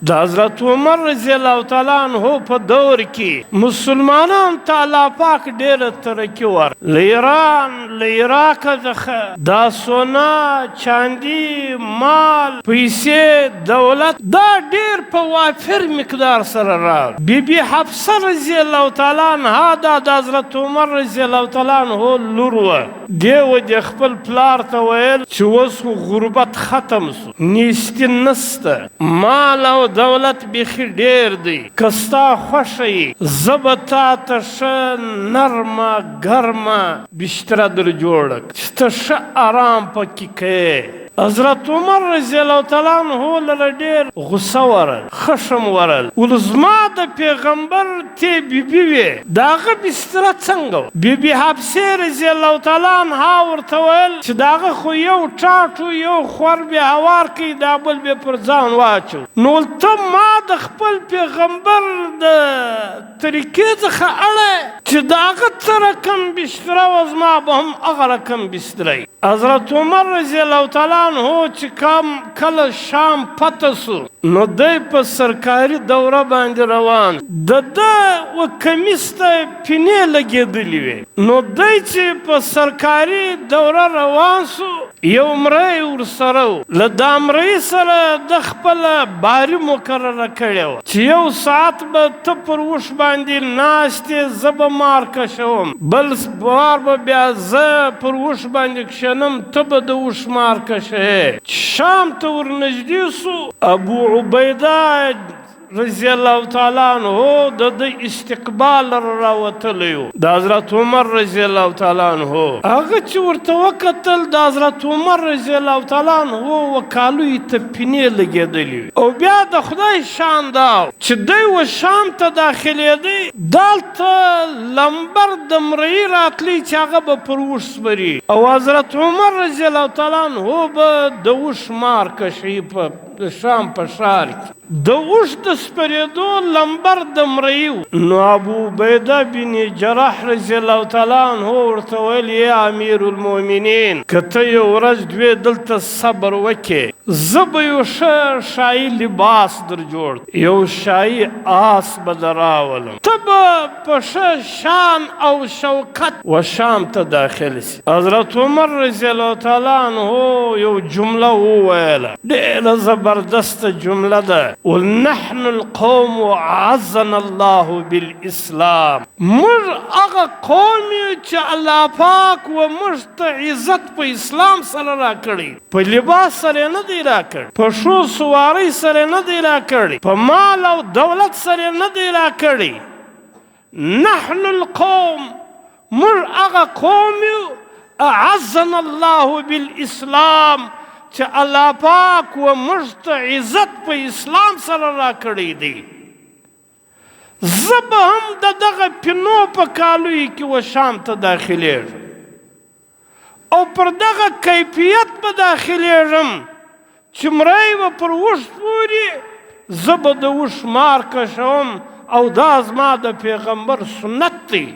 د حضرت عمر رضی الله تعالی عنہ په دور کې مسلمانان ته الله پاک ډېره ترقي ورکړه. له ایران له عراق څخه دا سونا چاندي مال پیسې دولت دا ډېر په وافر مقدار سره راغی. بی بی حفصه رضی الله تعالی عنها دا د حضرت عمر رضی الله تعالی عنہ لور وه. دې ودې خپل پلار ته ویل چې اوس خو غربت ختم سو، نیستي نسته، مال او دولت بیخي ډېر دی، که ستا خوښه یې زه به تا ته ښه نرمه ګرمه بستره در جوړه چې ته ښه آرام پکې کوې. حضرت عمر رضی الله تعالی عنہ لره ډېر غصه ورل، خشم ورل. ول زما د پیغمبر ته بیبي وې د هغه بستره څنګه وه؟ بیبي حفصې رضی الله تعالی عنها ورته ویل چې د هغه خو یو ټاټ یو خور بې هوار کوي دا بل بې پر ځان واچو. نو ته ما د خپل پیغمبر د طریقې څخه اړه چې د هغه څه رقم بستره وه زما به هم هغه رقم بستره وي. حضرت عمر رضی الله تعالی عنہ چې کله شام پته سو نو دی په سرکاري دوره باندې روان، د ده و کمیس ته پینې لګېدلې وې. نو دی چې په سرکاري دوره روان سو یو مری ورسره و. له دا مری سره د خپله باري مقرره کړې وه چې یو ساعت به ته پر اوښ باندې ناستې زه به مار کشوم، بل بار به بیا زه پر اوښ باندې کښېنم ته به د اوښ مار کشې. شام ته ورنږدې سو ابو عبیده رضی الله تعالی عنہ د استقبال راوتلی و د حضرت عمر رضی الله تعالی عنہ. هغه چې ورته وکتل د حضرت عمر رضی الله تعالی عنہ وکالوی ته پینې لګېدلې او بیا د خدای شان دا چې دی و شام ته داخلېدی دلته لمبر د مرۍ راتلی چې هغه به پر اوښ سپري او حضرت عمر رضی الله تعالی عنہ به د اوښ مار کشي په شام په ښار کې. د اوښ د سپرېدو لمبر د مرۍ و. نو ابو عبیده بن جراح رضی الله تعالی عنہ ورته ویل یا امیر المؤمنین که ته یو ورځ دوې دلته صبر وکې زه به یو ښه شاهي لباس در جوړ یو شاهي آس به در راولم، ته به په ښه شان او شوکت و شام ته داخل سي. حضرت عمر رضی الله تعالی عنہ یو جمله وویله ډېره زبردسته جمله ده. ونحن القوم عزنا الله بالاسلام. موږ هغه قوم یو چې الله پاک و موږ ته عزت په اسلام سره راکړی، په لباس سره نه دی راکړی، په ښو سوارۍ سره نه دی راکړی، په مال او دولت سره نه دی راکړی. نحن القوم موږ هغه قوم یو اعزنا الله بالاسلام چې الله پاک و موږ ته عزت په اسلام سره راکړی دی. زه به هم د دغه پینو په کالوی کې و شام ته داخلېږم او پر دغه کیفیت به داخلېږم چې مری به پر اوښ پورې زه به د اوښ مار کشوم او دا زما د پیغمبر سنت دی.